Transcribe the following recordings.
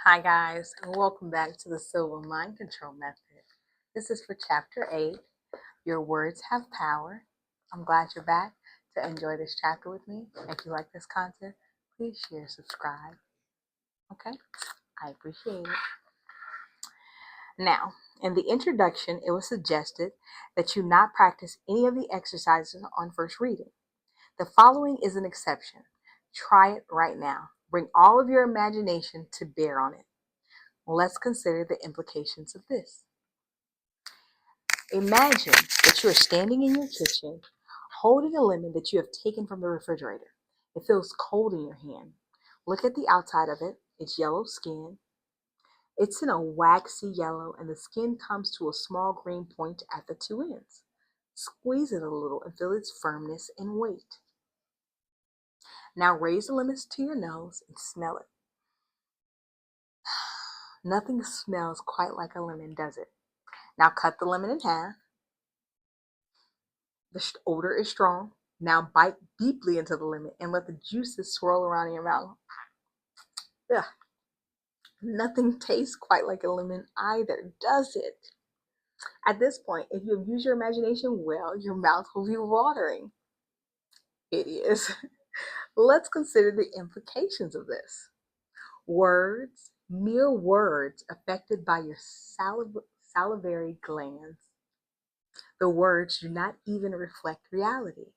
Hi guys, and welcome back to the Silva Mind Control Method. This is for Chapter 8, Your Words Have Power. I'm glad you're back to enjoy this chapter with me. If you like this content, please share, subscribe. Okay? I appreciate it. Now, in the introduction, it was suggested that you not practice any of the exercises on first reading. The following is an exception. Try it right now. Bring all of your imagination to bear on it. Let's consider the implications of this. Imagine that you are standing in your kitchen holding a lemon that you have taken from the refrigerator. It feels cold in your hand. Look at the outside of it. It's yellow skin. It's in a waxy yellow, and the skin comes to a small green point at the two ends. Squeeze it a little and feel its firmness and weight. Now raise the lemon to your nose and smell it. Nothing smells quite like a lemon, does it? Now cut the lemon in half. The odor is strong. Now bite deeply into the lemon and let the juices swirl around in your mouth. Ugh. Nothing tastes quite like a lemon either, does it? At this point, if you have used your imagination well, your mouth will be watering. It is. Let's consider the implications of this. Words, mere words affected by your salivary glands. The words do not even reflect reality,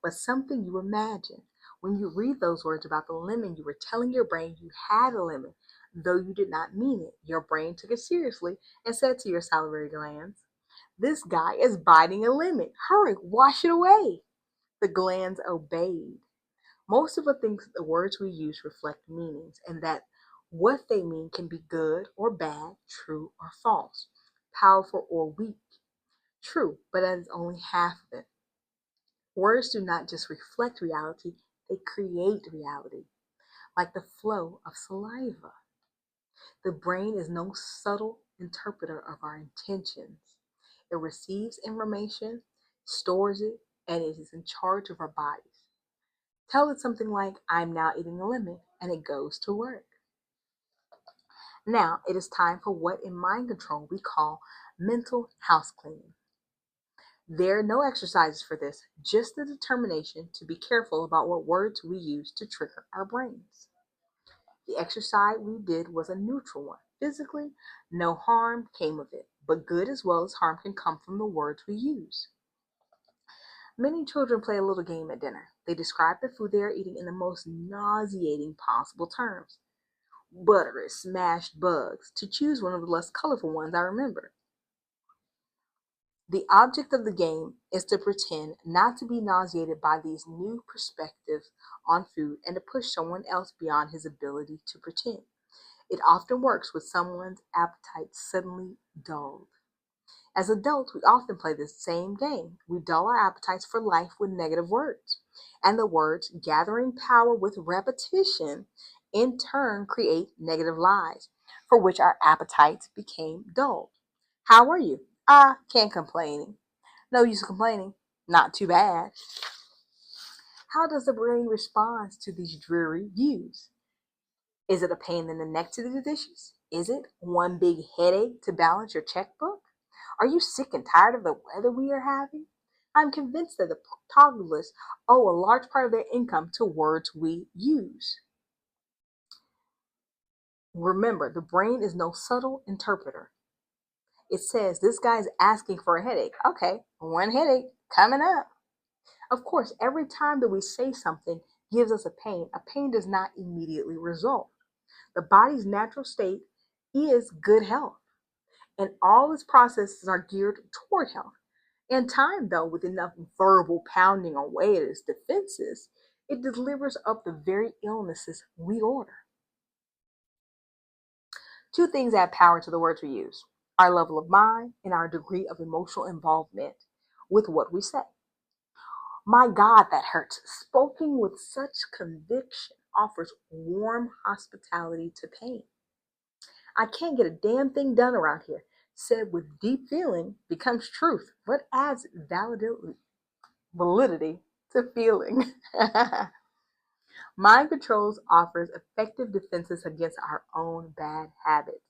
but something you imagine. When you read those words about the lemon, you were telling your brain you had a lemon, though you did not mean it. Your brain took it seriously and said to your salivary glands, "This guy is biting a lemon. Hurry, wash it away." The glands obeyed. Most of the words we use reflect meanings, and that what they mean can be good or bad, true or false, powerful or weak. True, but that is only half of it. Words do not just reflect reality, they create reality, like the flow of saliva. The brain is no subtle interpreter of our intentions. It receives information, stores it, and it is in charge of our bodies. Tell it something like, "I'm now eating a lemon," and it goes to work. Now it is time for what in mind control we call mental house cleaning. There are no exercises for this, just the determination to be careful about what words we use to trigger our brains. The exercise we did was a neutral one. Physically, no harm came of it, but good as well as harm can come from the words we use. Many children play a little game at dinner. They describe the food they are eating in the most nauseating possible terms. Buttery, smashed bugs, to choose one of the less colorful ones I remember. The object of the game is to pretend not to be nauseated by these new perspectives on food and to push someone else beyond his ability to pretend. It often works with someone's appetite suddenly dulled. As adults, we often play this same game. We dull our appetites for life with negative words. And the words, gathering power with repetition, in turn create negative lies, for which our appetites became dulled. How are you? Can't complain. No use complaining. Not too bad. How does the brain respond to these dreary views? Is it a pain in the neck to do the dishes? Is it one big headache to balance your checkbook? Are you sick and tired of the weather we are having? I'm convinced that the populace owe a large part of their income to words we use. Remember, the brain is no subtle interpreter. It says, "This guy's asking for a headache." Okay, one headache coming up. Of course, every time that we say something gives us a pain does not immediately resolve. The body's natural state is good health, and all its processes are geared toward health. In time, though, with enough verbal pounding away at its defenses, it delivers up the very illnesses we order. Two things add power to the words we use: our level of mind and our degree of emotional involvement with what we say. "My God, that hurts," spoken with such conviction, offers warm hospitality to pain. "I can't get a damn thing done around here," said with deep feeling, becomes truth, but adds validity to feeling. Mind controls offers effective defenses against our own bad habits.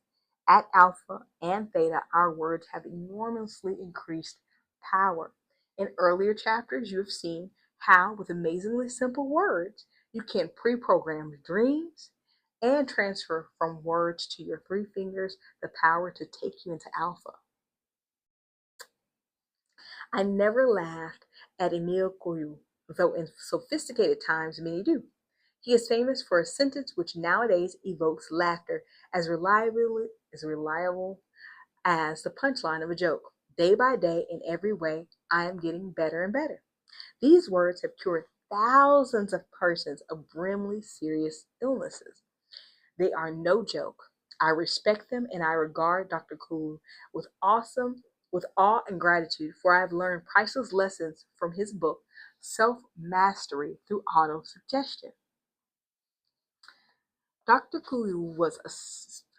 At alpha and theta, our words have enormously increased power. In earlier chapters, you have seen how, with amazingly simple words, you can pre program dreams and transfer from words to your three fingers the power to take you into alpha. I never laughed at Emile Couillou, though in sophisticated times many do. He is famous for a sentence which nowadays evokes laughter as reliable as the punchline of a joke. Day by day, in every way, I am getting better and better. These words have cured thousands of persons of grimly serious illnesses. They are no joke. I respect them and I regard Dr. Cool with awe and gratitude, for I have learned priceless lessons from his book, Self Mastery Through Auto Suggestion. Dr. Cool was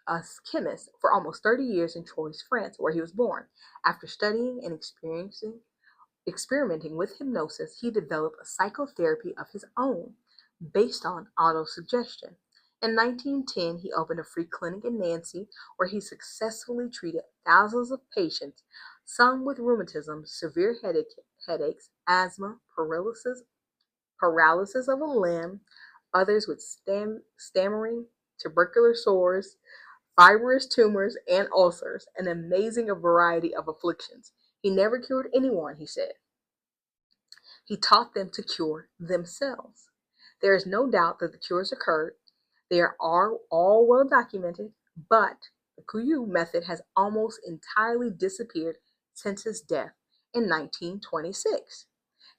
a chemist for almost 30 years in Troyes, France, where he was born. After studying and experimenting with hypnosis, he developed a psychotherapy of his own based on autosuggestion. In 1910, he opened a free clinic in Nancy where he successfully treated thousands of patients, some with rheumatism, severe headaches, asthma, paralysis of a limb, others with stammering, tubercular sores, fibrous tumors, and ulcers, an amazing variety of afflictions. He never cured anyone, he said. He taught them to cure themselves. There is no doubt that the cures occurred. They are all well documented, but the Kuyu method has almost entirely disappeared since his death in 1926.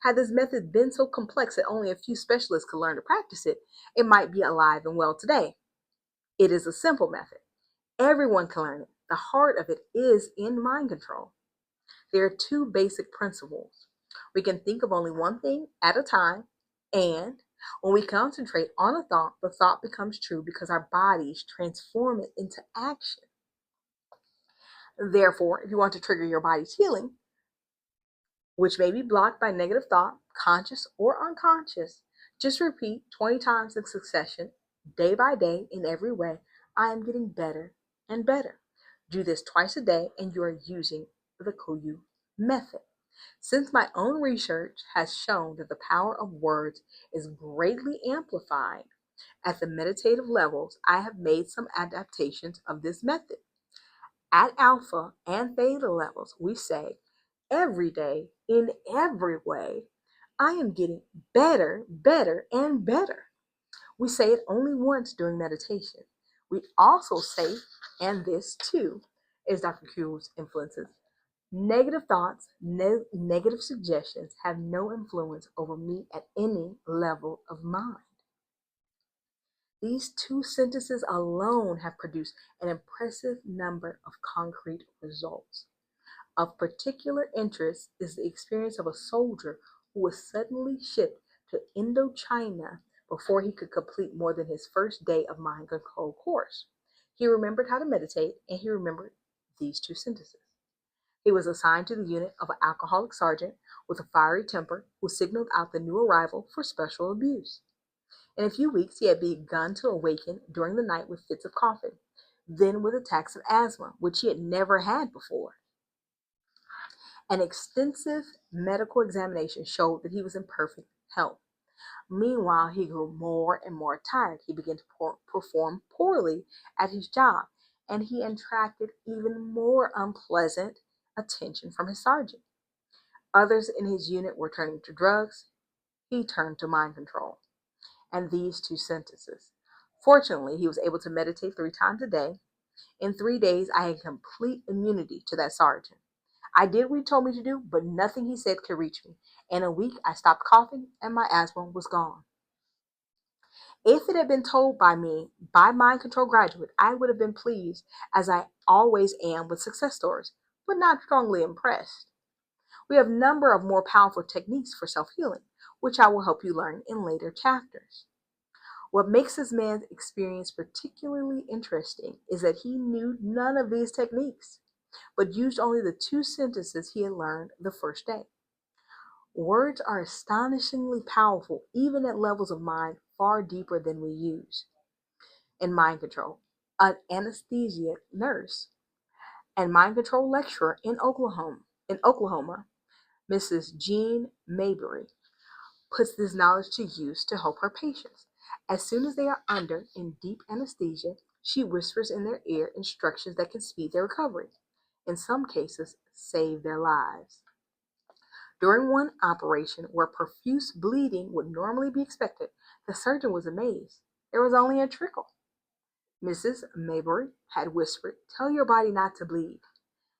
Had this method been so complex that only a few specialists could learn to practice it, it might be alive and well today. It is a simple method. Everyone can learn it. The heart of it is in mind control. There are two basic principles. We can think of only one thing at a time, and when we concentrate on a thought, the thought becomes true because our bodies transform it into action. Therefore, if you want to trigger your body's healing, which may be blocked by negative thought, conscious or unconscious, just repeat 20 times in succession, day by day, in every way. I am getting better and better. Do this twice a day, and you are using the Koyu method. Since my own research has shown that the power of words is greatly amplified at the meditative levels, I have made some adaptations of this method. At alpha and theta levels, we say every day, in every way, I am getting better, better, and better. We say it only once during meditation. We also say, and this too is Dr. Kuhl's influences, negative thoughts, negative suggestions have no influence over me at any level of mind. These two sentences alone have produced an impressive number of concrete results. Of particular interest is the experience of a soldier who was suddenly shipped to Indochina before he could complete more than his first day of mind control course. He remembered how to meditate, and he remembered these two sentences. He was assigned to the unit of an alcoholic sergeant with a fiery temper who signaled out the new arrival for special abuse. In a few weeks, he had begun to awaken during the night with fits of coughing, then with attacks of asthma, which he had never had before. An extensive medical examination showed that he was in perfect health. Meanwhile, he grew more and more tired. He began to perform poorly at his job, and he attracted even more unpleasant attention from his sergeant. Others in his unit were turning to drugs. He turned to mind control. And these two sentences. Fortunately, he was able to meditate 3 times a day. In 3 days, I had complete immunity to that sergeant. I did what he told me to do, but nothing he said could reach me. In a week, I stopped coughing and my asthma was gone. If it had been told by mind control graduate, I would have been pleased, as I always am with success stories, but not strongly impressed. We have a number of more powerful techniques for self-healing, which I will help you learn in later chapters. What makes this man's experience particularly interesting is that he knew none of these techniques, but used only the two sentences he had learned the first day. Words are astonishingly powerful, even at levels of mind far deeper than we use. In mind control, an anesthesia nurse and mind control lecturer in Oklahoma, Mrs. Jean Mayberry, puts this knowledge to use to help her patients. As soon as they are under in deep anesthesia, she whispers in their ear instructions that can speed their recovery, in some cases, save their lives. During one operation where profuse bleeding would normally be expected, the surgeon was amazed. There was only a trickle. Mrs. Mayberry had whispered, "Tell your body not to bleed."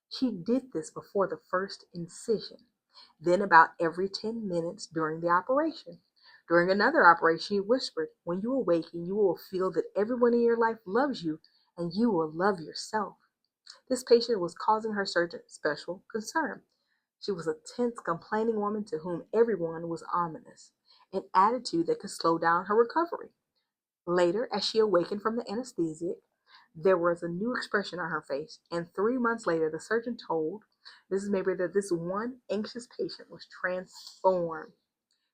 She did this before the first incision, then about every 10 minutes during the operation. During another operation, she whispered, "When you awaken, you will feel that everyone in your life loves you and you will love yourself." This patient was causing her surgeon special concern. She was a tense, complaining woman to whom everyone was ominous, an attitude that could slow down her recovery. Later, as she awakened from the anesthesia, there was a new expression on her face, and 3 months later, the surgeon told Mrs. Mabry that this one anxious patient was transformed.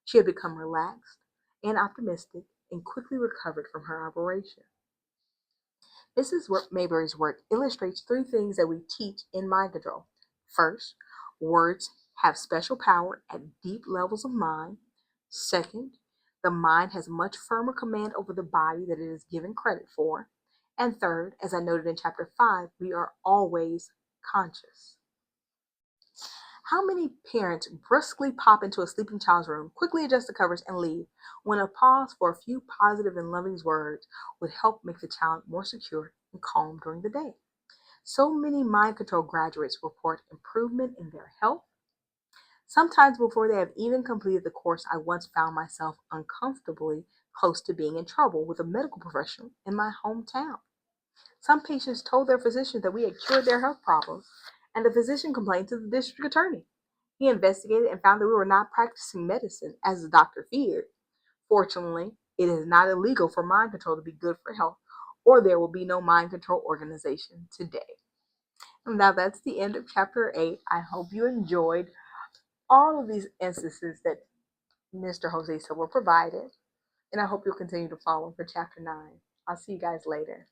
She had become relaxed and optimistic and quickly recovered from her operation. Mrs. Mayberry's work illustrates three things that we teach in mind control. First, words have special power at deep levels of mind. Second, the mind has much firmer command over the body than it is given credit for. And third, as I noted in chapter 5, we are always conscious. How many parents brusquely pop into a sleeping child's room, quickly adjust the covers, and leave, when a pause for a few positive and loving words would help make the child more secure and calm during the day? So many mind control graduates report improvement in their health. Sometimes before they have even completed the course, I once found myself uncomfortably close to being in trouble with a medical professional in my hometown. Some patients told their physician that we had cured their health problems, and the physician complained to the district attorney. He investigated and found that we were not practicing medicine as the doctor feared. Fortunately, it is not illegal for mind control to be good for health, or there will be no mind control organization today. And now that's the end of chapter 8. I hope you enjoyed all of these instances that Mr. Jose Silva provided, and I hope you'll continue to follow for chapter 9. I'll see you guys later.